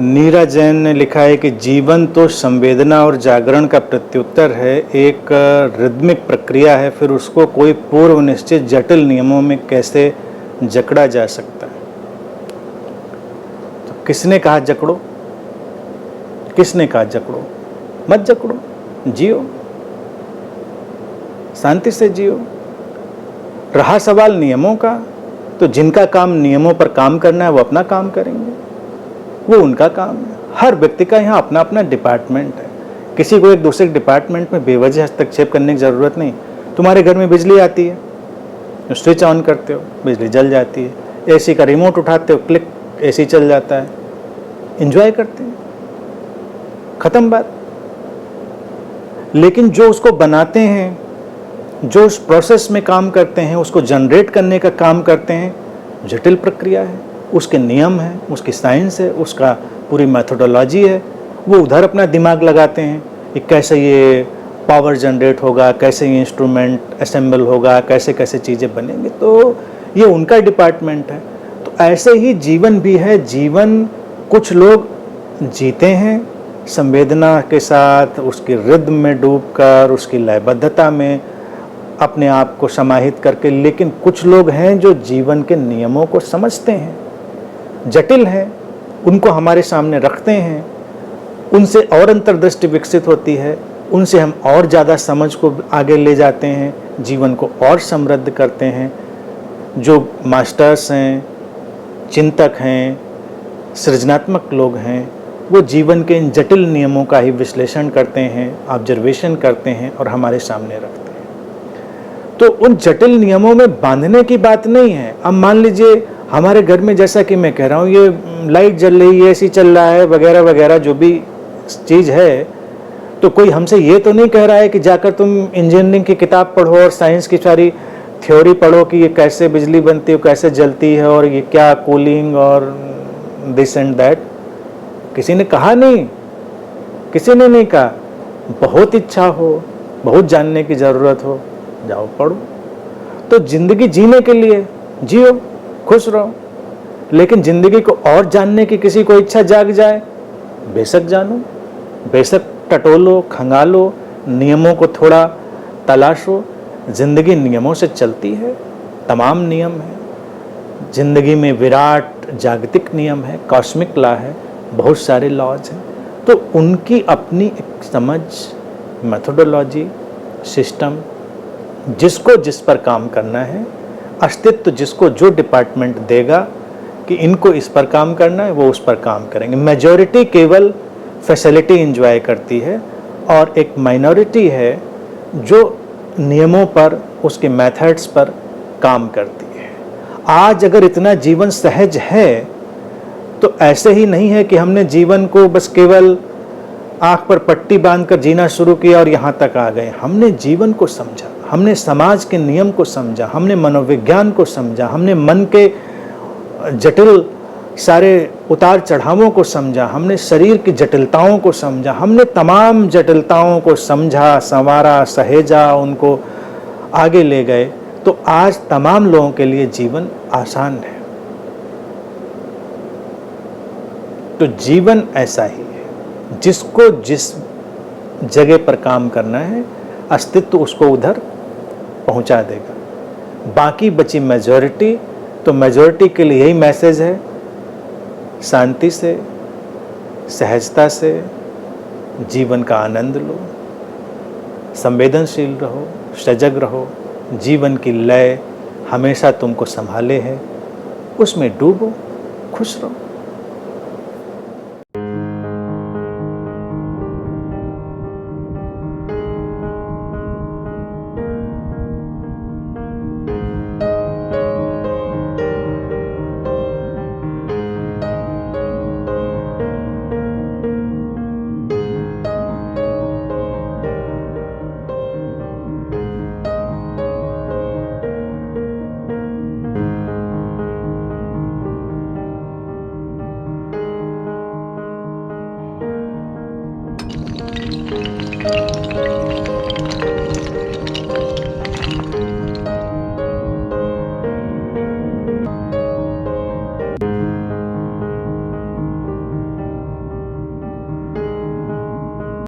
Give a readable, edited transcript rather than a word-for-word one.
नीरा जैन ने लिखा है कि जीवन तो संवेदना और जागरण का प्रत्युत्तर है, एक रिदमिक प्रक्रिया है, फिर उसको कोई पूर्व निश्चित जटिल नियमों में कैसे जकड़ा जा सकता है। तो किसने कहा जकड़ो? किसने कहा जकड़ो? मत जकड़ो, जियो, शांति से जियो। रहा सवाल नियमों का, तो जिनका काम नियमों पर काम करना है वो अपना काम करेंगे, वो उनका काम है। हर व्यक्ति का यहाँ अपना अपना डिपार्टमेंट है। किसी को एक दूसरे डिपार्टमेंट में बेवजह हस्तक्षेप करने की ज़रूरत नहीं। तुम्हारे घर में बिजली आती है, स्विच ऑन करते हो, बिजली जल जाती है। एसी का रिमोट उठाते हो, क्लिक, एसी चल जाता है। एंजॉय करते हैं, ख़त्म बात। लेकिन जो उसको बनाते हैं, जो उस प्रोसेस में काम करते हैं, उसको जनरेट करने का काम करते हैं, जटिल प्रक्रिया है, उसके नियम हैं, उसकी साइंस है, उसका पूरी मेथोडोलॉजी है। वो उधर अपना दिमाग लगाते हैं कि कैसे ये पावर जनरेट होगा, कैसे ये इंस्ट्रूमेंट असेंबल होगा, कैसे कैसे चीज़ें बनेंगी। तो ये उनका डिपार्टमेंट है। तो ऐसे ही जीवन भी है। जीवन कुछ लोग जीते हैं संवेदना के साथ, उसकी रिद्म में डूबकर, उसकी लयबद्धता में अपने आप को समाहित करके। लेकिन कुछ लोग हैं जो जीवन के नियमों को समझते हैं, जटिल हैं, उनको हमारे सामने रखते हैं, उनसे और अंतर्दृष्टि विकसित होती है, उनसे हम और ज़्यादा समझ को आगे ले जाते हैं, जीवन को और समृद्ध करते हैं। जो मास्टर्स हैं, चिंतक हैं, सृजनात्मक लोग हैं, वो जीवन के इन जटिल नियमों का ही विश्लेषण करते हैं, ऑब्जर्वेशन करते हैं और हमारे सामने रखते हैं। तो उन जटिल नियमों में बांधने की बात नहीं है। अब मान लीजिए हमारे घर में, जैसा कि मैं कह रहा हूँ, ये लाइट जल रही है, एसी चल रहा है, वगैरह वगैरह जो भी चीज़ है, तो कोई हमसे ये तो नहीं कह रहा है कि जाकर तुम इंजीनियरिंग की किताब पढ़ो और साइंस की सारी थ्योरी पढ़ो कि ये कैसे बिजली बनती है, कैसे जलती है, और ये क्या कूलिंग और दिस एंड दैट। किसी ने कहा नहीं, किसी ने नहीं कहा। बहुत इच्छा हो, बहुत जानने की ज़रूरत हो, जाओ पढ़ो। तो जिंदगी जीने के लिए जियो, खुश रहो। लेकिन जिंदगी को और जानने की किसी को इच्छा जाग जाए, बेशक जानो, बेशक टटोलो, खंगालो, नियमों को थोड़ा तलाशो। जिंदगी नियमों से चलती है, तमाम नियम है। जिंदगी में विराट जागतिक नियम है, कॉस्मिक लॉ है, बहुत सारे लॉज हैं। तो उनकी अपनी एक समझ, मेथोडोलॉजी, सिस्टम, जिसको जिस पर काम करना है, अस्तित्व जिसको जो डिपार्टमेंट देगा कि इनको इस पर काम करना है, वो उस पर काम करेंगे। मेजॉरिटी केवल फैसिलिटी एंजॉय करती है और एक माइनॉरिटी है जो नियमों पर, उसके मेथड्स पर काम करती है। आज अगर इतना जीवन सहज है तो ऐसे ही नहीं है कि हमने जीवन को बस केवल आँख पर पट्टी बांधकर जीना शुरू किया और यहाँ तक आ गए। हमने जीवन को समझा, हमने समाज के नियम को समझा, हमने मनोविज्ञान को समझा, हमने मन के जटिल सारे उतार चढ़ावों को समझा, हमने शरीर की जटिलताओं को समझा, हमने तमाम जटिलताओं को समझा, संवारा, सहेजा, उनको आगे ले गए। तो आज तमाम लोगों के लिए जीवन आसान है। तो जीवन ऐसा ही है, जिसको जिस जगह पर काम करना है, अस्तित्व उसको उधर पहुंचा देगा। बाकी बची मेजॉरिटी, तो मेजॉरिटी के लिए यही मैसेज है, शांति से, सहजता से जीवन का आनंद लो, संवेदनशील रहो, सजग रहो। जीवन की लय हमेशा तुमको संभाले है, उसमें डूबो, खुश रहो।